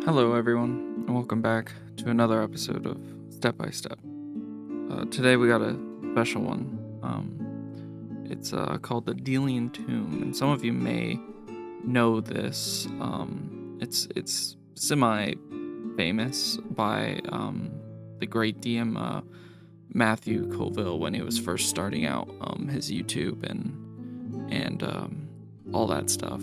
Hello, everyone, and welcome back to another episode of Step by Step. Today we got a special one. It's called the Delian Tomb, and some of you may know this. It's semi-famous by the great DM Matthew Colville when he was first starting out his YouTube and all that stuff.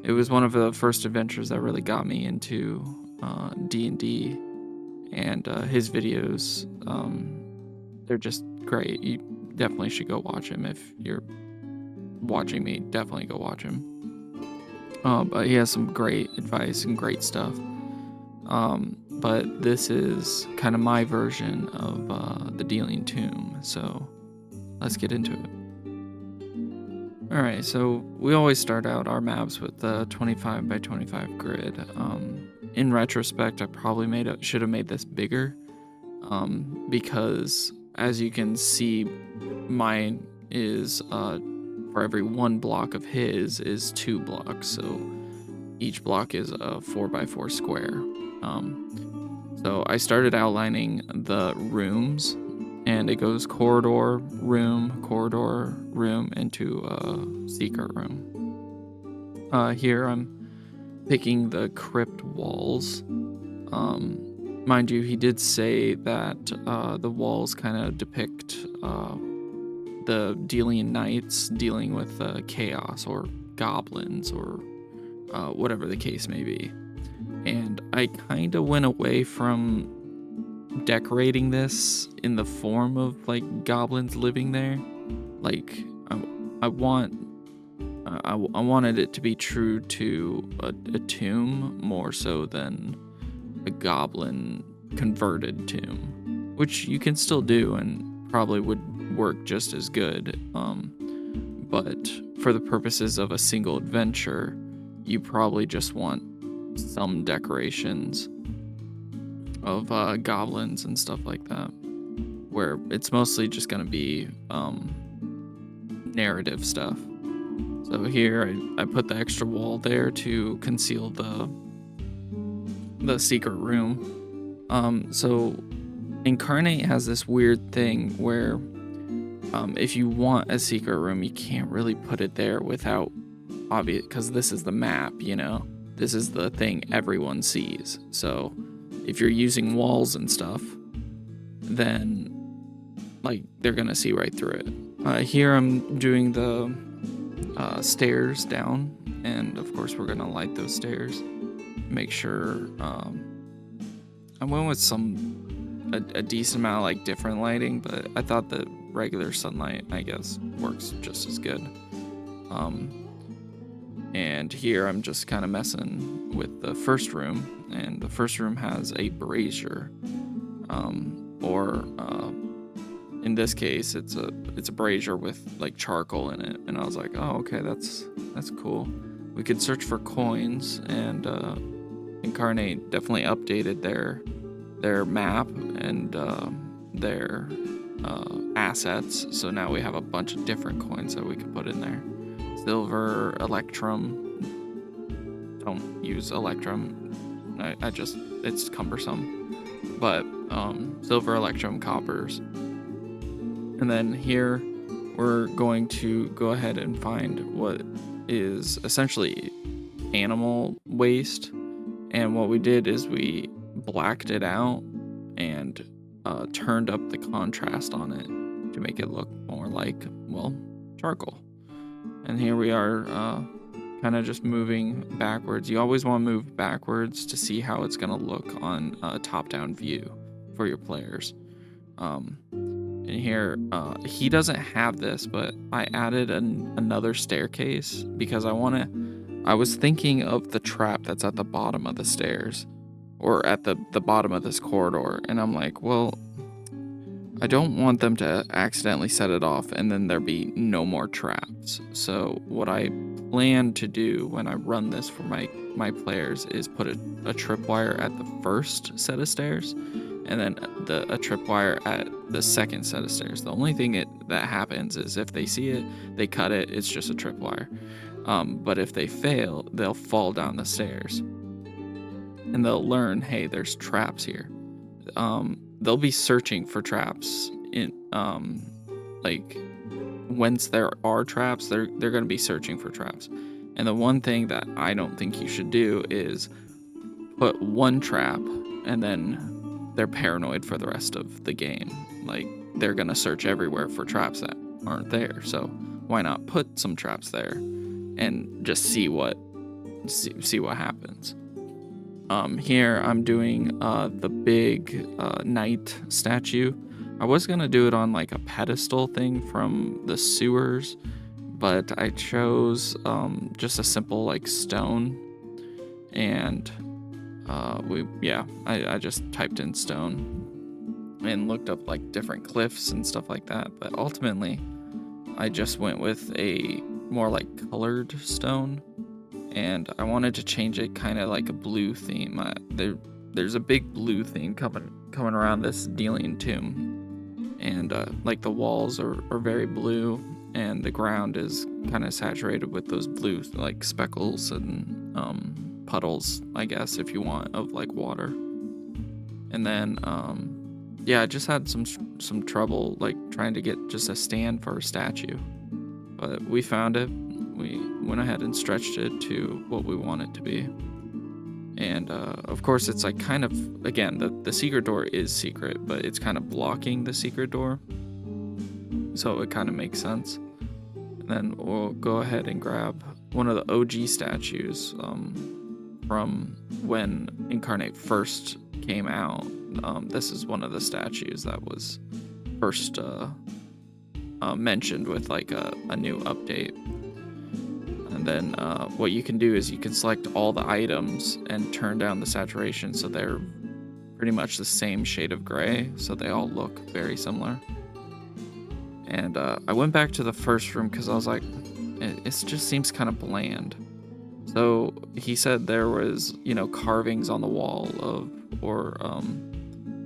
It was one of the first adventures that really got me into D&D, and his videos, they're just great. You definitely should go watch him. If you're watching me, definitely go watch him. But he has some great advice and great stuff. But this is kind of my version of the Delian Tomb, so let's get into it. Alright, so we always start out our maps with the 25 by 25 grid. In retrospect, I probably should have made this bigger, because as you can see, mine is, for every one block of his is 2 blocks, so each block is a 4x4 square. So I started outlining the rooms, and it goes corridor, room, into a secret room. Here I'm picking the crypt walls. Mind you, he did say that the walls kind of depict the Delian Knights dealing with chaos or goblins or whatever the case may be. And I kind of went away from decorating this in the form of like goblins living there. Like I wanted it to be true to a tomb more so than a goblin converted tomb, which you can still do and probably would work just as good. But for the purposes of a single adventure, you probably just want some decorations of goblins and stuff like that, where it's mostly just gonna be narrative stuff. So here I put the extra wall there to conceal the secret room. So Inkarnate has this weird thing where if you want a secret room, you can't really put it there without obvious, because this is the map, this is the thing everyone sees. So if you're using walls and stuff, then like they're gonna see right through it. Here I'm doing the stairs down, and of course we're gonna light those stairs. Make sure I went with a decent amount of like different lighting, but I thought the regular sunlight, I guess, works just as good. And here I'm just kind of messing with the first room, and the first room has a brazier, or in this case it's a brazier with like charcoal in it, and I was like, oh, okay, that's cool. We could search for coins, and Inkarnate definitely updated their map and their assets, so now we have a bunch of different coins that we can put in there. Silver, electrum. Don't use electrum. It's cumbersome. But silver, electrum, coppers. And then here we're going to go ahead and find what is essentially animal waste. And what we did is we blacked it out and turned up the contrast on it to make it look more like, well, charcoal. And here we are, kind of just moving backwards. You always want to move backwards to see how it's going to look on a top-down view for your players. And here, he doesn't have this, but I added another staircase because I was thinking of the trap that's at the bottom of the stairs, or at the bottom of this corridor, and I'm like, well, I don't want them to accidentally set it off and then there be no more traps. So what I plan to do when I run this for my players is put a tripwire at the first set of stairs, and then a tripwire at the second set of stairs. The only thing that happens is if they see it, they cut it, it's just a tripwire. But if they fail, they'll fall down the stairs. and they'll learn, hey, there's traps here. They'll be searching for traps in like once there are traps, they're going to be searching for traps. And the one thing that I don't think you should do is put one trap and then they're paranoid for the rest of the game. Like, they're going to search everywhere for traps that aren't there. So why not put some traps there and just see what happens. Here I'm doing the big knight statue. I was gonna do it on like a pedestal thing from the sewers, but I chose just a simple like stone, and I just typed in stone and looked up like different cliffs and stuff like that. But ultimately, I just went with a more like colored stone, and I wanted to change it kind of like a blue theme. There's a big blue theme coming around this Delian Tomb. And like the walls are very blue, and the ground is kind of saturated with those blue like speckles and puddles, I guess, if you want, of like water. And then I just had some trouble like trying to get just a stand for a statue, but we found it. We went ahead and stretched it to what we want it to be. And of course, it's like kind of, again, the secret door is secret, but it's kind of blocking the secret door. So it kind of makes sense. And then we'll go ahead and grab one of the OG statues from when Inkarnate first came out. This is one of the statues that was first mentioned with like a new update. And then what you can do is you can select all the items and turn down the saturation so they're pretty much the same shade of gray, so they all look very similar. And I went back to the first room because I was like, it just seems kind of bland. So he said there was, carvings on the wall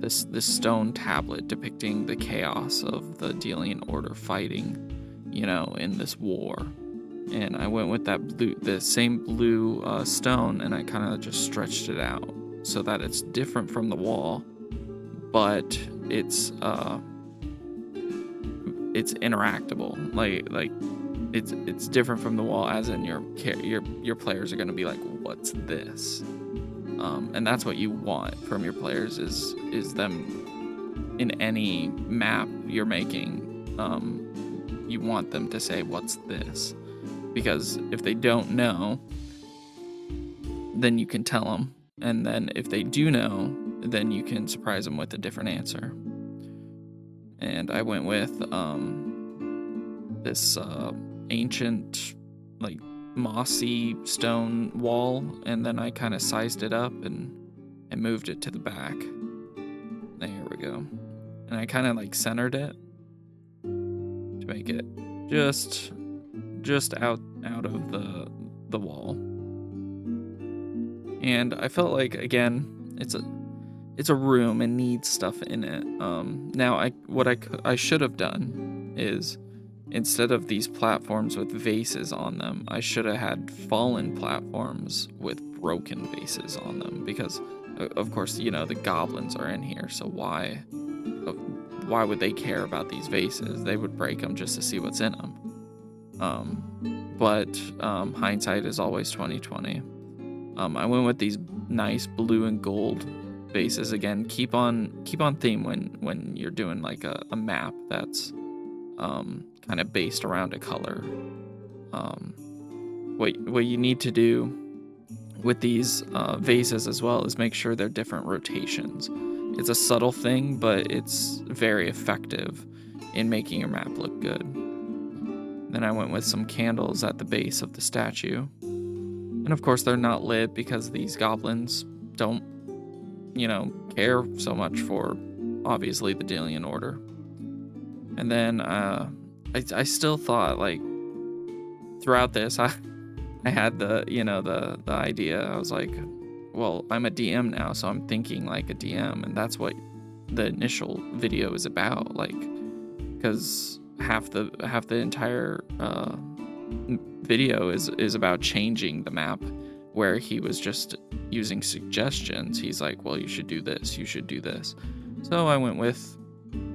this stone tablet depicting the chaos of the Delian Order fighting, in this war. And I went with the same blue stone, and I kind of just stretched it out so that it's different from the wall, but it's interactable. Like it's different from the wall, as in your players are going to be like, what's this? And that's what you want from your players is them in any map you're making. You want them to say, what's this? Because if they don't know, then you can tell them. And then if they do know, then you can surprise them with a different answer. And I went with this ancient, like, mossy stone wall. And then I kind of sized it up and moved it to the back. There we go. And I kind of, like, centered it to make it just out of the wall. And I felt like, again, it's a room and needs stuff in it. Now what I should have done is, instead of these platforms with vases on them, I should have had fallen platforms with broken vases on them, because of course, the goblins are in here, so why would they care about these vases? They would break them just to see what's in them. But hindsight is always 20/20. I went with these nice blue and gold vases. Again, keep on theme when you're doing like a map that's kind of based around a color. What you need to do with these vases as well is make sure they're different rotations. It's a subtle thing, but it's very effective in making your map look good. Then I went with some candles at the base of the statue. And of course they're not lit because these goblins don't, care so much for, obviously, the Delian Order. And then I still thought, like, throughout this, I had the idea. I was like, well, I'm a DM now, so I'm thinking like a DM, and that's what the initial video is about. Like, because half the entire video is about changing the map where he was just using suggestions. He's like, well, you should do this, you should do this. So I went with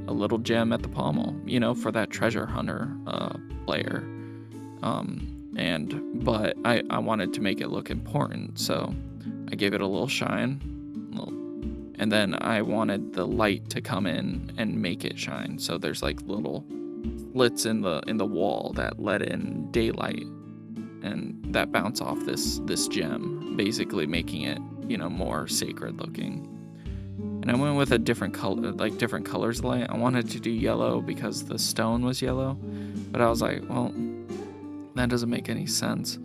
a little gem at the pommel, for that treasure hunter player. But I wanted to make it look important, so I gave it a little shine, and then I wanted the light to come in and make it shine. So there's like little slits in the wall that let in daylight, and that bounce off this gem, basically making it more sacred looking. And I went with a different color, like different colors of light. I wanted to do yellow because the stone was yellow, but I was like, well, that doesn't make any sense.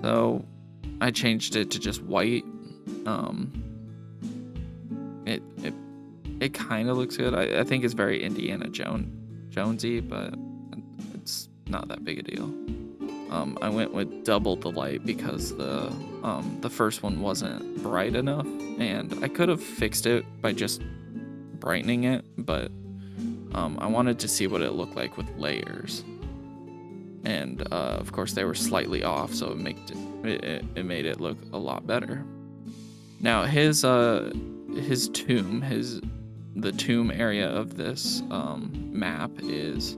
So I changed it to just white. It kind of looks good. I think it's very Indiana Jonesy, but it's not that big a deal. I went with double the light because the first one wasn't bright enough, and I could have fixed it by just brightening it, but I wanted to see what it looked like with layers. And of course they were slightly off, so it made it look a lot better. Now his tomb, the tomb area of this map is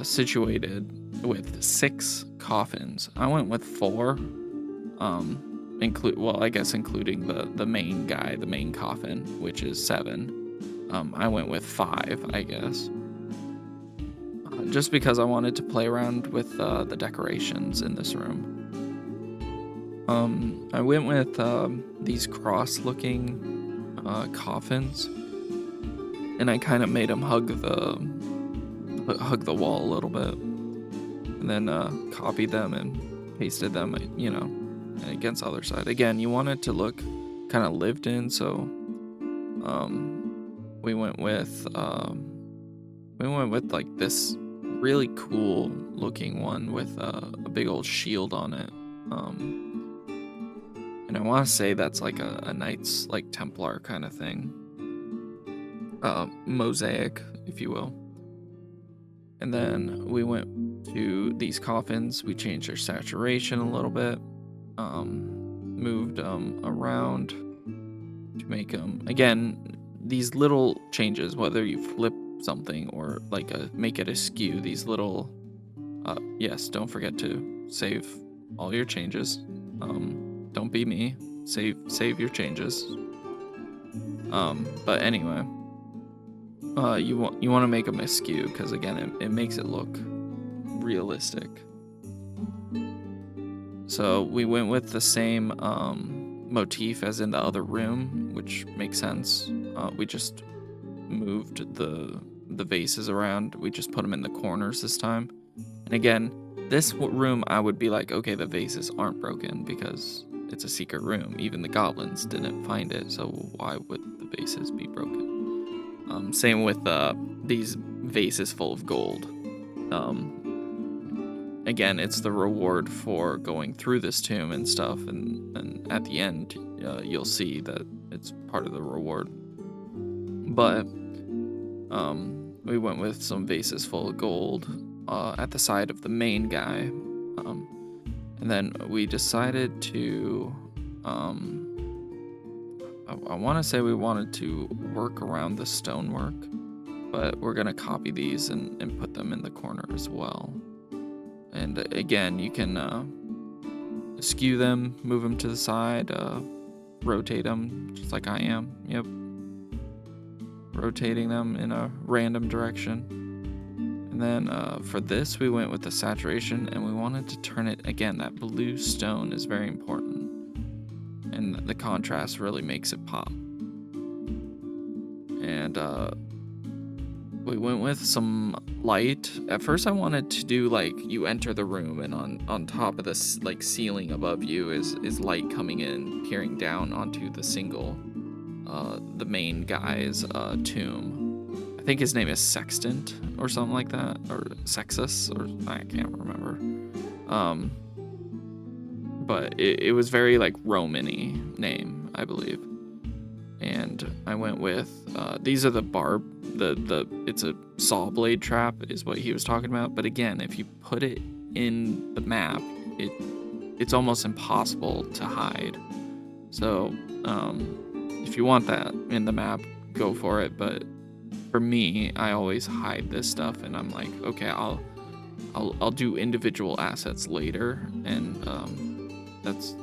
situated with 6 coffins. I went with 4, including the main guy, the main coffin, which is 7. I went with 5, I guess. Just because I wanted to play around with the decorations in this room. I went with these cross-looking coffins, and I kind of made them hug the wall a little bit, and then copied them and pasted them, against the other side. Again, you want it to look kind of lived in, so we went with like this really cool looking one with a big old shield on it, and I want to say that's like a Knights like Templar kind of thing, mosaic, if you will. And then we went to these coffins. We changed their saturation a little bit, moved around to make them, again, these little changes, whether you flip something or make it askew, these little yes, don't forget to save all your changes. Don't be me, save your changes. But anyway, you want to make them askew because again it makes it look realistic. So we went with the same motif as in the other room, which makes sense. We just moved the vases around. We just put them in the corners this time. And again, this room I would be like, okay, the vases aren't broken because it's a secret room. Even the goblins didn't find it, so why would the vases be broken? Same with these vases full of gold. Again, it's the reward for going through this tomb and stuff, and at the end you'll see that it's part of the reward. But we went with some vases full of gold at the side of the main guy, and then we decided to I want to say we wanted to work around the stonework, but we're gonna copy these and put them in the corner as well. And again, you can skew them, move them to the side, rotate them just like I am. Yep. Rotating them in a random direction. And then for this, we went with the saturation, and we wanted to turn it, again, that blue stone is very important. And the contrast really makes it pop. And we went with some light. At first I wanted to do like you enter the room and on top of this like ceiling above you is light coming in, peering down onto the the main guy's tomb. I think his name is Sextant or something like that, or Sexus, or I can't remember. But it was very like Roman-y name, I believe. And I went with these are the it's a saw blade trap is what he was talking about. But again, if you put it in the map, it's almost impossible to hide. So if you want that in the map, go for it. But for me, I always hide this stuff, and I'm like, okay, I'll do individual assets later, and that's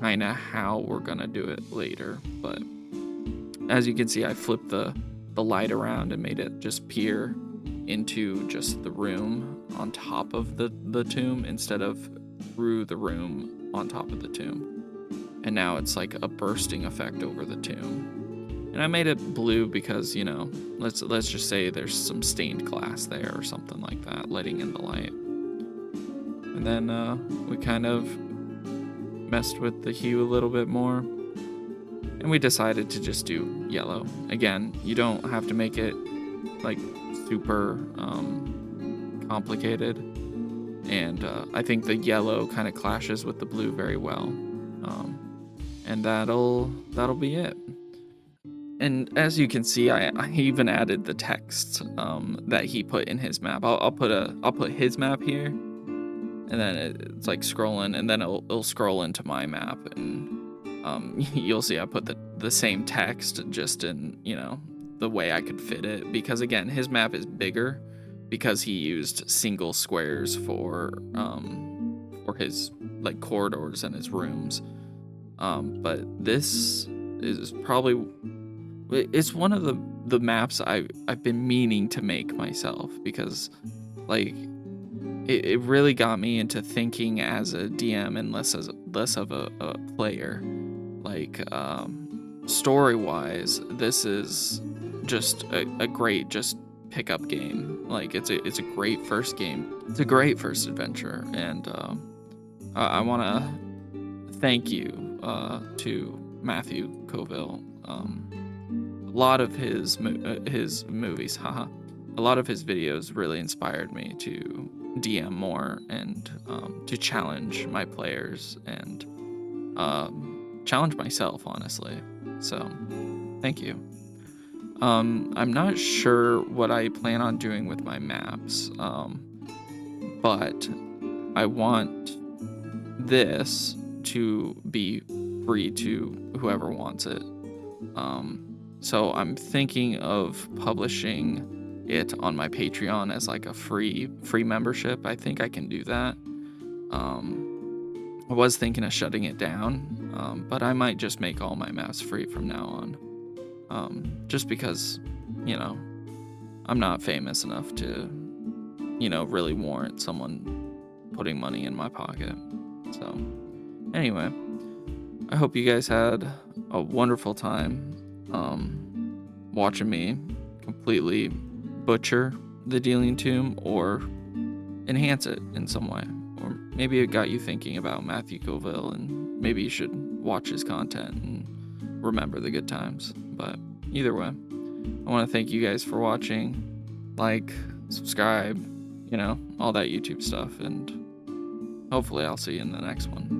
kind of how we're gonna do it later. But as you can see, I flipped the light around and made it just peer into just the room on top of the tomb instead of through the room on top of the tomb. And now it's like a bursting effect over the tomb. And I made it blue because, you know, let's just say there's some stained glass there or something like that, letting in the light. And then we kind of messed with the hue a little bit more. And we decided to just do yellow. Again, you don't have to make it like super complicated. And I think the yellow kind of clashes with the blue very well. And that'll be it. And as you can see, I even added the text that he put in his map. I'll put his map here, and then it's like scrolling, and then it'll scroll into my map, and you'll see I put the same text just in, you know, the way I could fit it, because again, his map is bigger because he used single squares for his like corridors and his rooms. But this is probably, it's one of the maps I've been meaning to make myself, because like it really got me into thinking as a DM and less of a player. Like story wise, this is just a great just pickup game. Like it's a great first game. It's a great first adventure, and I want to thank you to Matthew Colville. A lot of his movies, a lot of his videos really inspired me to DM more and to challenge my players and challenge myself, honestly. So thank you. I'm not sure what I plan on doing with my maps, but I want this to be free to whoever wants it. So I'm thinking of publishing it on my Patreon as like a free membership. I think I can do that. I was thinking of shutting it down, but I might just make all my maps free from now on. Just because, you know, I'm not famous enough to, you know, really warrant someone putting money in my pocket. So anyway, I hope you guys had a wonderful time watching me completely butcher the Delian Tomb or enhance it in some way. Or maybe it got you thinking about Matthew Colville, and maybe you should watch his content and remember the good times. But either way, I want to thank you guys for watching. Like, subscribe, you know, all that YouTube stuff, and hopefully I'll see you in the next one.